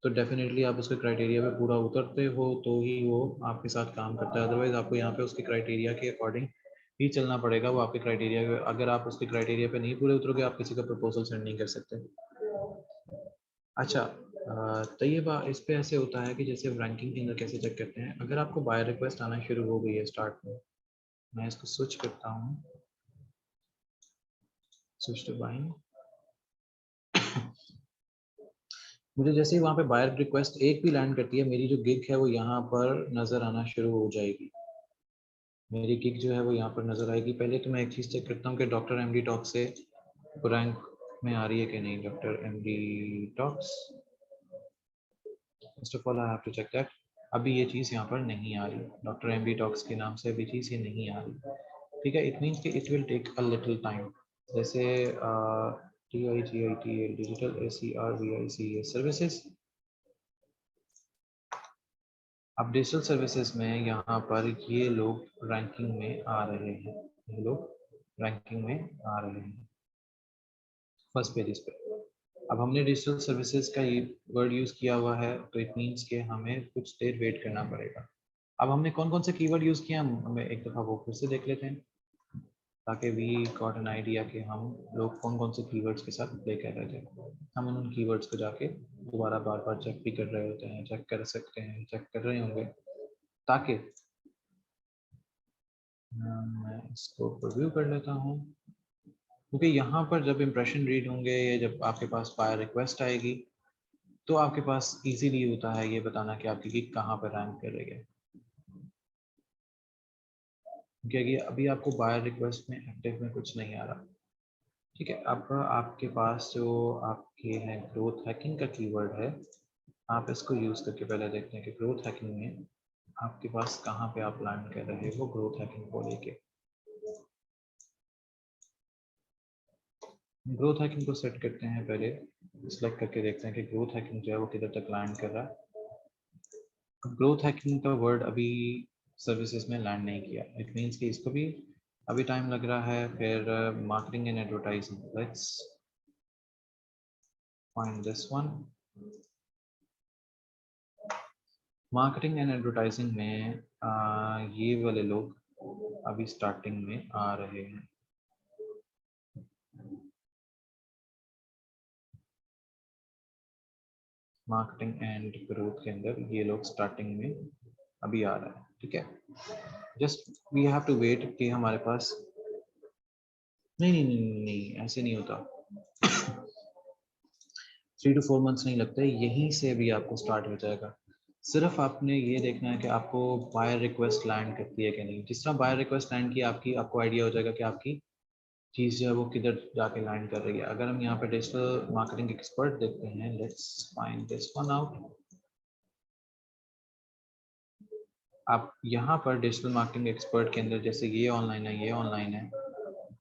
तो डेफिनेटली आप उसके क्राइटेरिया पे पूरा उतरते हो तो ही वो आपके साथ काम करता है। अदरवाइज आपको यहाँ पे उसके क्राइटेरिया के अकॉर्डिंग ही चलना पड़ेगा। वो आपके क्राइटेरिया, अगर आप उसके क्राइटेरिया पे नहीं पूरे उतरोगे, आप किसी का प्रपोजल सेंड नहीं कर सकते। अच्छा, तैयबा, इस पे ऐसे होता है कि जैसे रैंकिंग के अंदर कैसे चेक करते हैं, अगर आपको बायर रिक्वेस्ट आना शुरू हो गई है स्टार्ट में, मैं इसको स्विच करता हूँ, स्विच टू बाइंग। मुझे जैसे ही वहाँ पे बायर रिक्वेस्ट एक भी लैंड करती है, मेरी जो गिग है वो यहाँ पर नज़र आना शुरू हो जाएगी। मेरी गिग जो है वो यहाँ पर नज़र आएगी। पहले तो मैं एक चीज़ चेक करता हूँ कि डॉक्टर एमडी टॉक से रैंक में आ रही है कि नहीं। Doctor MD talks, first of all I have to check that. अभी ये चीज़ यहाँ पर नहीं आ रही, डॉक्टर एमबी टॉक्स के नाम से अभी चीज़ ये नहीं आ रही, ठीक है। इट मीन्स कि it will take a little time. जैसे TIGITL डिजिटल ACRVIC सर्विसेज, अब डिजिटल सर्विसेज में यहाँ पर ये लोग रैंकिंग में आ रहे हैं, ये लोग रैंकिंग में आ रहे हैं फर्स्ट पेजेस पे। अब हमने डिजिटल सर्विसेज का ये वर्ड यूज़ किया हुआ है, तो इट मीन्स कि हमें कुछ देर वेट करना पड़ेगा। अब हमने कौन कौन से कीवर्ड यूज़ किया, हमें एक दफ़ा वो फिर से देख लेते हैं, ताकि वी गॉट एन आइडिया कि हम लोग कौन कौन से कीवर्ड्स के साथ प्ले कर रहे थे। हम उन कीवर्ड्स को जाके दोबारा बार बार चेक भी कर रहे होते हैं, चेक कर सकते हैं, चेक कर रहे होंगे, ताकि मैं इसको प्रीव्यू कर लेता हूँ, क्योंकि यहाँ पर जब इंप्रेशन रीड होंगे या जब आपके पास बाय रिक्वेस्ट आएगी, तो आपके पास इजीली होता है ये बताना कि आपकी गिग कहाँ पर रैंक कर रही है। क्योंकि अभी आपको बाय रिक्वेस्ट में एक्टिव में कुछ नहीं आ रहा, ठीक है। अब आपके पास जो आपके हैं ग्रोथ हैकिंग का कीवर्ड है, आप इसको यूज़ करके पहले देखते हैं कि ग्रोथ हैकिंग में आपके पास कहाँ पे आप लैंड कर रहे हो ग्रोथ हैकिंग को लेके। ग्रोथ हैकिंग को सेट करते हैं, पहले सिलेक्ट करके देखते हैं कि ग्रोथ हैकिंग जो है वो किधर तक लैंड कर रहा है। ग्रोथ हैकिंग का वर्ड अभी सर्विसेज में लैंड नहीं किया, इट मीन्स कि इसको भी अभी टाइम लग रहा है। फिर marketing and advertising, let's find this one. Marketing and advertising में ये वाले लोग अभी स्टार्टिंग में आ रहे हैं। मार्केटिंग एंड ग्रोथ के अंदर ये लोग स्टार्टिंग में अभी आ रहा है, ठीक है। Just we have to wait कि हमारे पास नहीं नहीं नहीं नहीं, नहीं ऐसे नहीं होता। 3 to 4 मंथ्स नहीं लगते, यहीं से भी आपको स्टार्ट हो जाएगा। सिर्फ आपने ये देखना है कि आपको बायर रिक्वेस्ट लैंड करती है कि नहीं। जिस तरह बायर रिक्वेस्ट लैंड की आपकी आपको आइडिया हो जाएगा कि आपकी चीज़ जो है वो किधर जाके लैंड कर रही है। अगर हम यहाँ पे डिजिटल मार्केटिंग एक्सपर्ट देखते हैं, let's find this one out. आप यहाँ पर डिजिटल मार्केटिंग एक्सपर्ट के अंदर जैसे ये ऑनलाइन है, ये ऑनलाइन है,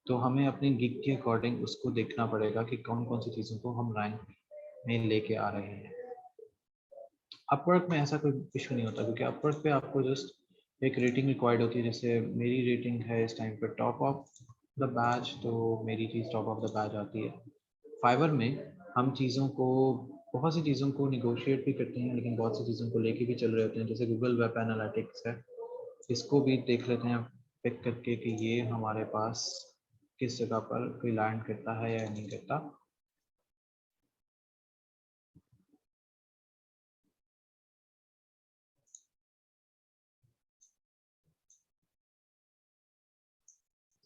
तो हमें अपनी गिग के अकॉर्डिंग उसको देखना पड़ेगा कि कौन कौन सी चीज़ों को हम रैंक में लेके आ रहे हैं। अपवर्क में ऐसा कोई इशू नहीं होता, क्योंकि अपवर्क पे आपको जस्ट एक रेटिंग रिक्वायर्ड होती है। जैसे मेरी रेटिंग है इस टाइम पर टॉप ऑफ द बैच, तो मेरी चीज़ टॉप ऑफ द बैच आती है। फाइवर में हम चीज़ों को, बहुत सी चीज़ों को निगोशिएट भी करते हैं, लेकिन बहुत सी चीज़ों को लेके भी चल रहे होते हैं। जैसे गूगल वेब एनालिटिक्स है, इसको भी देख लेते हैं पिक करके कि ये हमारे पास किस जगह पर कोई लैंड करता है या नहीं करता।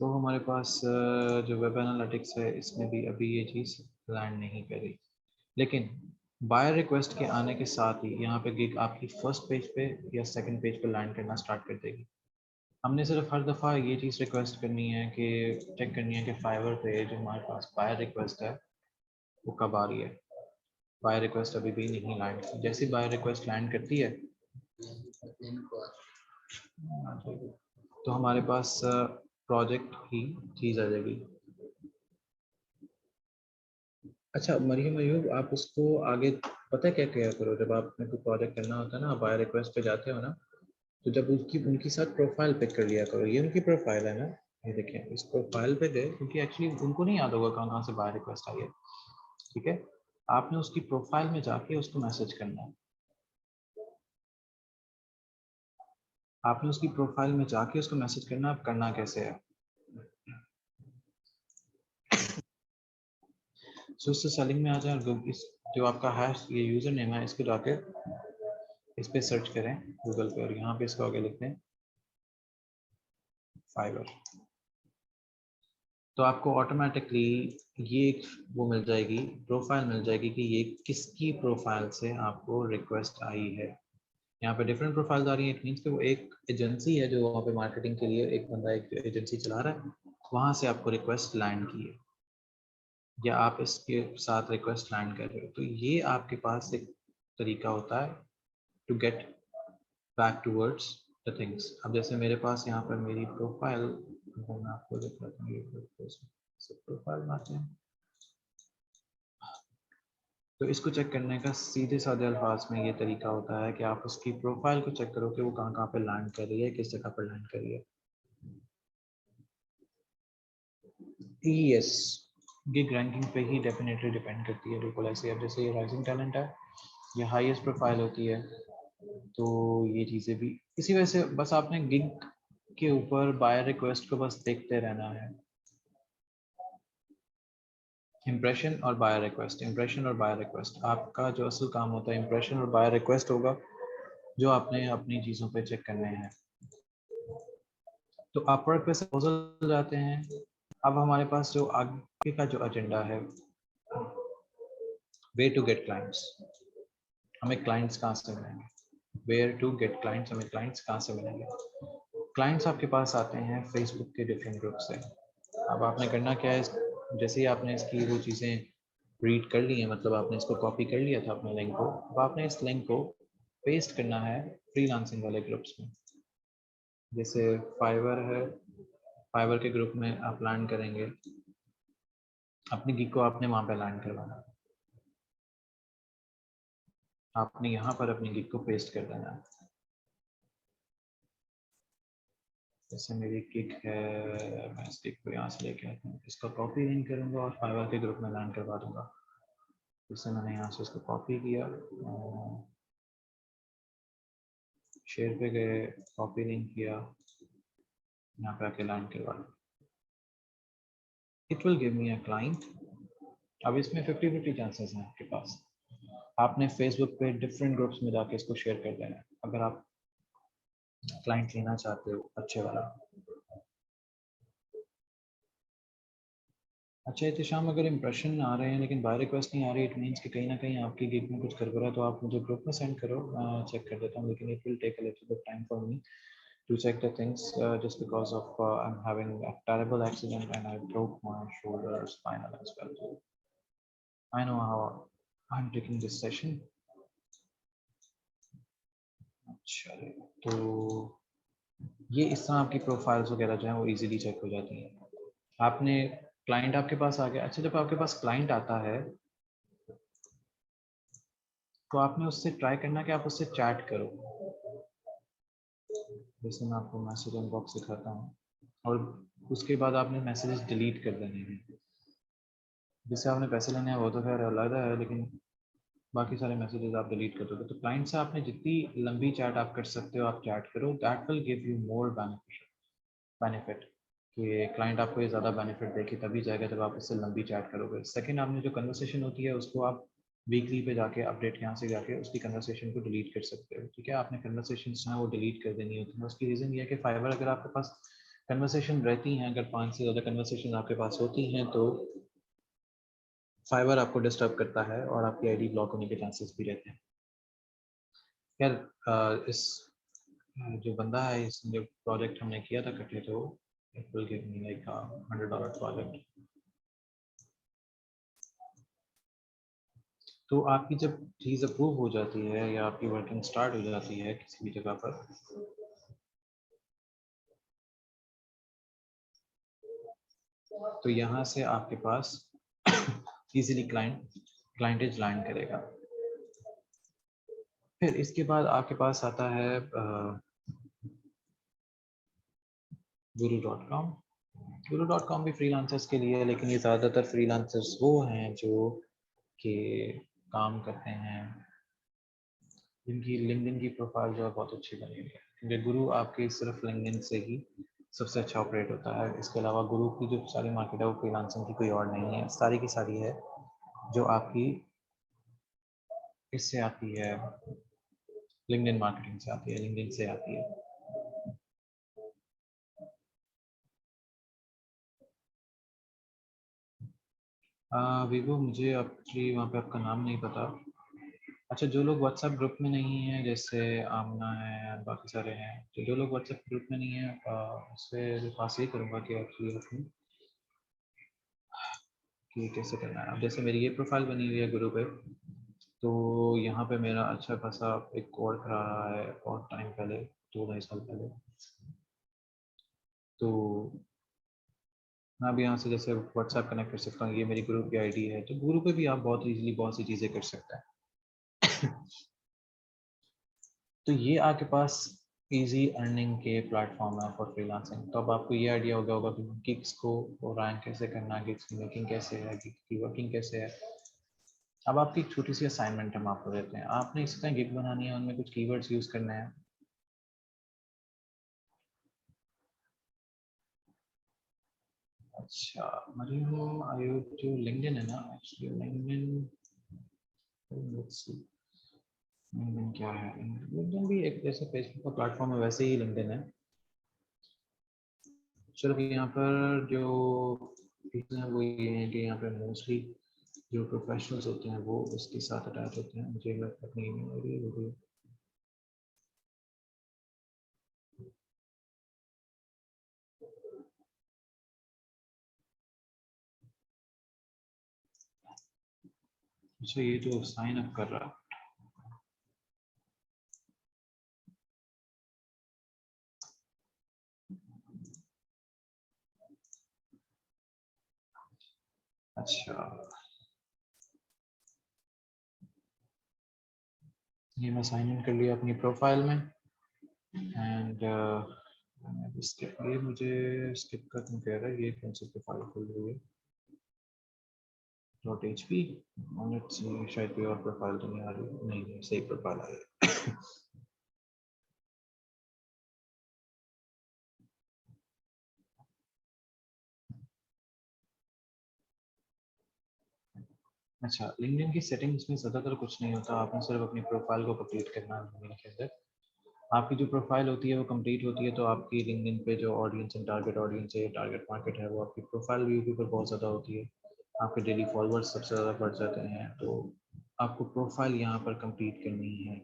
तो हमारे पास जो वेब एनालिटिक्स है इसमें भी अभी ये चीज़ लैंड नहीं करी, लेकिन बायर रिक्वेस्ट के आने के साथ ही यहाँ पे गिग आपकी फर्स्ट पेज पे या सेकंड पेज पे लैंड करना स्टार्ट कर देगी। हमने सिर्फ हर दफ़ा ये चीज़ रिक्वेस्ट करनी है कि चेक करनी है कि फाइवर पे जो हमारे पास बायर रिक्वेस्ट है वो कब आ रही है। बायर रिक्वेस्ट अभी भी नहीं लैंड की, जैसी बायर रिक्वेस्ट लैंड करती है तो हमारे पास प्रोजेक्ट की चीज़ आ जाएगी। अच्छा मरियम अयूब, आप उसको आगे पता है क्या किया करो, जब आपने कोई प्रोजेक्ट करना होता है ना, बाय रिक्वेस्ट पे जाते हो ना, तो जब उनकी उनकी साथ प्रोफाइल पिक कर लिया करो। ये उनकी प्रोफाइल है ना, ये देखें, इस प्रोफाइल पे गए, क्योंकि एक्चुअली उनको नहीं याद होगा कहाँ कहाँ से बाय रिक्वेस्ट आई है, ठीक है। आपने उसकी प्रोफाइल में जाके उसको मैसेज करना है। आपने उसकी प्रोफाइल में जाके उसको मैसेज करना। आप करना कैसे है, सो इससे सेलिंग में आ जाए, इस जो आपका हैश ये यूजर नेम है इसको जाके इस पे सर्च करें गूगल पे, और यहाँ पे इसको आगे लिखते हैं फाइवर, तो आपको ऑटोमेटिकली ये एक वो मिल जाएगी, प्रोफाइल मिल जाएगी कि ये किसकी प्रोफाइल से आपको रिक्वेस्ट आई है। यहाँ पे डिफरेंट प्रोफाइल्स आ रही है, इट मीन्स कि वो एक एजेंसी है जो वहाँ पे मार्केटिंग के लिए एक बंदा एक एजेंसी चला रहा है, वहाँ से आपको रिक्वेस्ट लैंड की है, या आप इसके साथ रिक्वेस्ट लैंड कर रहे हो। तो ये आपके पास एक तरीका होता है to get back towards the things. अब जैसे मेरे पास यहाँ पर मेरी प्रोफाइल, मैं आपको दिखाता हूँ, ये प्रोफाइल बनाते हैं। तो इसको चेक करने का सीधे साधे अल्फाज में ये तरीका होता है कि आप उसकी प्रोफाइल को चेक करो कि वो कहाँ कहाँ पे लैंड कर रही है, किस जगह पर लैंड कर रही है। यस, गिग रैंकिंग पे ही डेफिनेटली डिपेंड करती है, बिल्कुल ऐसे। अब जैसे ये राइजिंग टैलेंट है, ये हाईएस्ट प्रोफाइल होती है, तो ये चीज़ें भी इसी वजह से। बस आपने गिग के ऊपर बायर रिक्वेस्ट को बस देखते रहना है। इम्प्रेशन और बायर रिक्वेस्ट, इम्प्रेशन और बायर रिक्वेस्ट, आपका जो असल काम होता है इम्प्रेशन और बायर रिक्वेस्ट होगा, जो आपने अपनी चीज़ों पे चेक करने हैं। तो अपवर्क पे प्रपोजल जाते हैं। अब हमारे पास जो आगे का जो एजेंडा है, वे टू गेट क्लाइंट्स, हमें क्लाइंट्स कहाँ से मिलेंगे, वेयर टू गेट क्लाइंट्स, हमें क्लाइंट्स कहाँ से मिलेंगे। क्लाइंट्स आपके पास आते हैं फेसबुक के डिफरेंट ग्रुप से। अब आपने करना क्या है, जैसे ही आपने इसकी वो चीज़ें रीड कर ली हैं, मतलब आपने इसको कॉपी कर लिया था अपने लिंक को, अब आपने इस लिंक को पेस्ट करना है फ्रीलांसिंग वाले ग्रुप्स में। जैसे फाइवर है, फाइवर के ग्रुप में आप लैंड करेंगे, अपनी गिग को आपने वहाँ पे लैंड करवाना, आपने यहाँ पर अपनी गिग को पेस्ट कर देना है। जैसे मेरी गिग है, मैं इस गिग को यहाँ से लेके आता हूँ, इसका कॉपी लिंक करूँगा और फाइवर के ग्रुप में लैंड करवा दूँगा। जैसे मैंने यहाँ से इसको कॉपी किया, शेयर पे गए, कॉपी लिंक किया, यहाँ पे आके लैंड करवा दूँ, it will give me a client. अब इसमें 50-50 चांसेस हैं आपके पास। आपने फेसबुक पे डिफरेंट ग्रुप्स में जाके इसको शेयर कर देना है अगर आप क्लाइंट लेना चाहते हो अच्छे वाला। अच्छा एहतशाम, अगर इंप्रेशन आ रहे हैं लेकिन बाय रिक्वेस्ट नहीं आ रही, इट मीन्स कि कहीं ना कहीं आपकी गिग में कुछ गड़बड़ है, तो आप मुझे ग्रुप में सेंड करो, चेक कर देता हूँ, लेकिन it will take a little bit time for me to check the things, just because of I'm having a terrible accident and I broke my shoulder spinal as well. So I know how I'm taking this session. अच्छा, तो ये इस तरह आपकी profiles वगैरह जो है वो इजीली चेक हो जाती हैं। आपने क्लाइंट आपके पास आ गया। अच्छा, जब आपके पास क्लाइंट आता है तो आपने उससे ट्राई करना कि आप उससे चैट करो। जैसे मैं आपको मैसेज इनबॉक्स दिखाता हूँ, और उसके बाद आपने मैसेजेस डिलीट कर देने हैं। जिससे आपने पैसे लेने हैं वो तो खैर अलग है, लेकिन बाकी सारे मैसेजेस आप डिलीट कर दोगे। तो क्लाइंट से आपने जितनी लंबी चैट आप कर सकते हो आप चैट करो, that will give you more benefit, कि क्लाइंट आपको ये ज़्यादा बेनिफिट देखे तभी जाएगा जब आप उससे लंबी चैट करोगे। सेकंड, आपने जो कन्वर्सेशन होती है उसको आप वीकली पे जाके अपडेट यहाँ से जाके उसकी कन्वर्सेशन को डिलीट कर सकते हो। ठीक है, आपने कन्वर्सेशन जो है वो डिलीट कर देनी होती है। उसकी रीज़न ये है कि फाइवर अगर आपके पास कन्वर्सेशन रहती हैं, अगर 5 से ज़्यादा कन्वर्सेशन आपके पास होती हैं, तो फाइवर आपको डिस्टर्ब करता है और आपकी आईडी ब्लॉक होने के चांसेस भी रहते हैं। खैर, इस जो बंदा है, इस जो प्रोजेक्ट हमने किया था इकट्ठे, तो it will give me like $100 project. तो आपकी जब चीज़ अप्रूव हो जाती है या आपकी वर्किंग स्टार्ट हो जाती है किसी भी जगह पर, तो यहाँ से आपके पास इजीली क्लाइंटेज लैंड करेगा। फिर इसके बाद आपके पास आता है guru.com। guru.com भी फ्रीलांसर्स के लिए है, लेकिन ये ज़्यादातर फ्रीलांसर्स वो हैं जो कि काम करते हैं, जिनकी लिंक्डइन की प्रोफाइल जो है बहुत अच्छी बनी हुई है, क्योंकि गुरु आपके सिर्फ लिंक्डइन से ही सबसे अच्छा ऑपरेट होता है। इसके अलावा गुरु की जो सारी मार्केट है वो फ्रीलांसिंग की कोई और नहीं है, सारी की सारी है जो आपकी इससे आती है, लिंक्डइन मार्केटिंग से आती है, लिंक्डइन से आती है। वीवो, मुझे एक्चुअली वहाँ पे आपका नाम नहीं पता। अच्छा, जो लोग व्हाट्सएप ग्रुप में नहीं हैं, जैसे आमना है, बाकी सारे हैं, तो जो लोग व्हाट्सएप ग्रुप में नहीं है, उससे पास ये करूँगा कि एक्चुअली अपनी कि कैसे करना है। अब जैसे मेरी ये प्रोफाइल बनी हुई है गुरु पे, तो यहाँ पे मेरा अच्छा खासा एक कोड खा रहा है बहुत टाइम पहले, 2-2.5 साल पहले। तो मैं अब यहाँ से जैसे व्हाट्सएप कनेक्ट कर सकता हूँ, ये मेरी ग्रुप की आईडी है, तो ग्रुप पे भी आप बहुत इजीली बहुत सी चीज़ें कर सकते हैं। तो ये आपके पास इजी अर्निंग के प्लेटफॉर्म है फॉर फ्रीलांसिंग। तो अब आपको ये आइडिया हो गया होगा कि गिग्स को रैंक कैसे करना है, गिग्स की मेकिंग कैसे है, गिग की वर्किंग कैसे है। अब आपकी एक छोटी सी असाइनमेंट हम आपको देते हैं, आपने इसी तरह गिग बनानी है, उनमें कुछ कीवर्ड्स यूज़ करने हैं। अच्छा मरियम, आयु जो लिंक्डइन है ना, actually LinkedIn, let's see LinkedIn क्या है। लिंक्डइन भी एक जैसे फेसबुक का प्लेटफॉर्म है वैसे ही लिंक्डइन है। चलो यहाँ पर जो चीज़ें हैं वो ये हैं कि यहाँ पे मोस्टली जो प्रोफेशनल्स होते हैं वो उसके साथ अटैच होते हैं। मुझे मैं अपनी ईमेल आईडी वो भी। अच्छा ये जो साइन अप कर रहा है, अच्छा ये मैं साइन इन कर लिया अपनी प्रोफाइल में। एंड स्किप, ये मुझे स्किप का क्यों कह रहा है, ये कौन सी प्रोफाइल खुल रही है, डॉट एच पी। शायद कोई और प्रोफाइल तो नहीं आ रही, नहीं नहीं सही प्रोफाइल आ रही है। अच्छा लिंक्डइन की सेटिंग्स में ज़्यादातर कुछ नहीं होता, आपने सिर्फ अपनी प्रोफाइल को कंप्लीट करना है लिंक्डइन के अंदर। आपकी जो प्रोफाइल होती है वो कंप्लीट होती है तो आपकी लिंक्डइन पे जो ऑडियंस एंड टारगेट ऑडियंस है, टारगेट मार्केट है, वो आपकी प्रोफाइल व्यू के ऊपर बहुत ज़्यादा होती है। आपके डेली फॉलोअर्स सबसे ज़्यादा बढ़ जाते हैं। तो आपको प्रोफाइल यहाँ पर कंप्लीट करनी है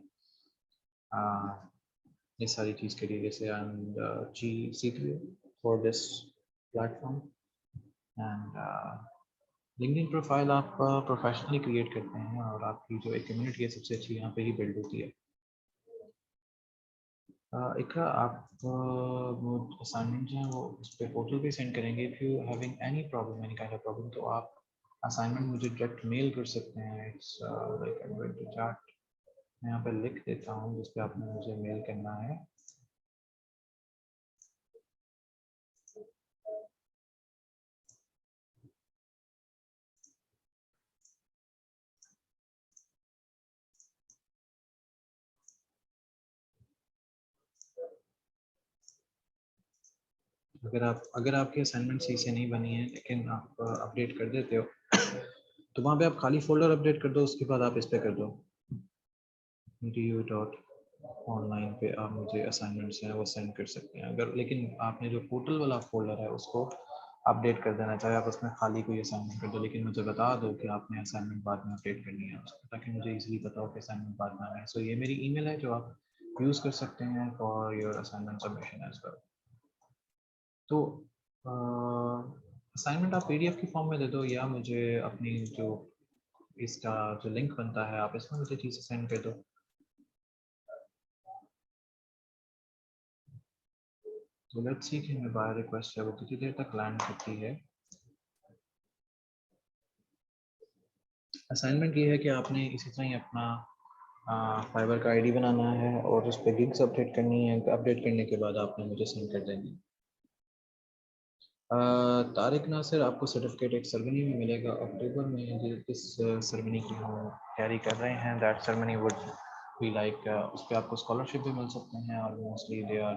इस सारी चीज़ के लिए, जैसे and G C for this platform. And LinkedIn profile आप प्रोफेशनली क्रिएट करते हैं और आपकी जो एक कम्युनिटी है सबसे अच्छी यहाँ पे ही बिल्ड होती है। इकरा आप वो असाइनमेंट जो है वो उस पर पोर्टल पे सेंड करेंगे। If you having any problem, any kind of problem, तो आप असाइनमेंट मुझे डायरेक्ट मेल कर सकते हैं। It's like I am going to chat, मैं यहाँ पे लिख देता हूँ जिस पे आपने मुझे मेल करना है। अगर आपकी असाइनमेंट सही से नहीं बनी है लेकिन आप अपडेट कर देते हो, तो वहाँ पे आप खाली फोल्डर अपडेट कर दो, उसके बाद आप इस पे कर दो du.online पे आप मुझे असाइनमेंट्स हैं वो सेंड कर सकते हैं। अगर लेकिन आपने जो पोर्टल वाला फोल्डर है उसको अपडेट कर देना, चाहे आप उसमें खाली कोई असाइनमेंट कर दो, लेकिन मुझे बता दो कि आपने असाइनमेंट बाद में अपडेट करनी है उसको, ताकि मुझे इजीली पता हो कि असाइनमेंट बाद में आना है। सो ये मेरी ईमेल है जो आप यूज़ कर सकते हैं for your assignment submission as well. तो असाइनमेंट आप पीडीएफ की फॉर्म में दे दो, या मुझे अपनी जो इसका जो लिंक बनता है आप इसमें मुझे चीज़ें सेंड कर दो। तो लेट्स सी कि मैं बाय रिक्वेस्ट है वो कितनी देर तक लैंड करती है। असाइनमेंट ये है कि आपने इसी तरह ही अपना फाइवर का आईडी बनाना है और उस पर गिग्स अपडेट करनी है। अपडेट करने के बाद आपने मुझे सेंड कर देनी। तारिक नासिर, आपको सर्टिफिकेट एक सेरेमनी में मिलेगा अक्टूबर में। इस सेरेमनी की हम तैयारी कर रहे हैं। That ceremony would be like, उस पर आपको स्कॉलरशिप भी मिल सकते हैं और मोस्टली दे आर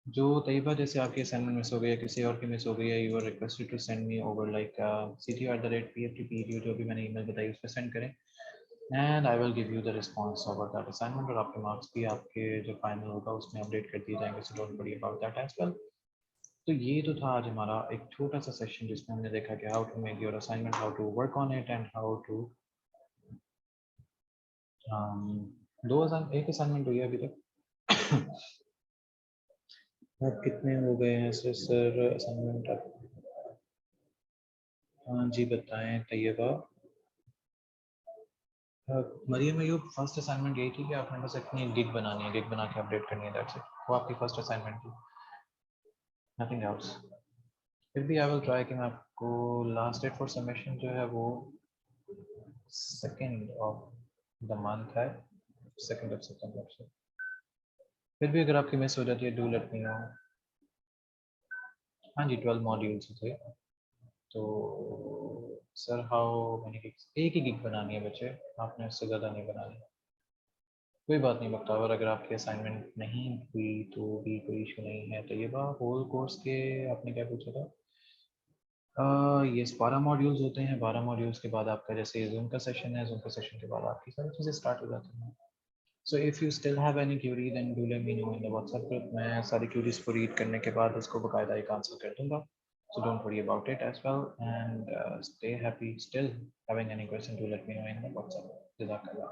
जो तयबा, जैसे आपकी असाइनमेंट मिस हो गई है, किसी और की मिस हो गई है, you are requested to send me over like ctu@pftpdu, जो भी मैंने ईमेल बताई उस पर सेंड करें and I will give you the response over that assignment. और आपके मार्क्स भी आपके जो फाइनल होगा उसमें अपडेट कर दिए जाएंगे, so don't worry about that as well. तो ये तो था आज हमारा एक छोटा सा सेशन जिसमें हमने देखा कि how to make your assignment, how to work on it and how to एक असाइनमेंट हुई है अभी तक। अब कितने हो गए हैं सर असाइनमेंट अब? हाँ जी बताएं तैयबा। मरियम अयूब, फर्स्ट असाइनमेंट यही थी कि आपने बस अपनी गिग बनानी है, गिग बना के अपडेट करनी है, दैट्स इट। वो आपकी फर्स्ट असाइनमेंट थी, नथिंग एल्स। फिर भी आई विल ट्राई कि मैं आपको, लास्ट डेट फॉर सबमिशन जो है वो 2nd ऑफ द मंथ है, 2nd ऑफ सितंबर से। फिर भी अगर आपकी मिस हो जाती है, डू लेट मी नो। हाँ जी, 12 मॉड्यूल्स थे। तो सर हाउ मैनी गिग्स, एक ही गिग बनानी है बच्चे, आपने उससे ज़्यादा नहीं बनानी। कोई बात नहीं बकता, और अगर आपकी असाइनमेंट नहीं हुई तो भी कोई इशू नहीं है। तो ये बात होल कोर्स के, आपने क्या पूछा था? ये 12 मॉड्यूल्स होते हैं, 12 मॉड्यूल्स के बाद आपका जैसे जूम का सेशन है, जूम का सेशन के बाद आपकी सारी चीज़ें स्टार्ट हो जाती हैं। So if you still have any query then do let me know in the WhatsApp group. मैं सारी क्यूरीज को रीड करने के बाद उसको बाकायदा एक आंसर कर दूंगा। So don't worry about it as well, and stay happy. Still having any question, do let me know in the WhatsApp. Jazakallah.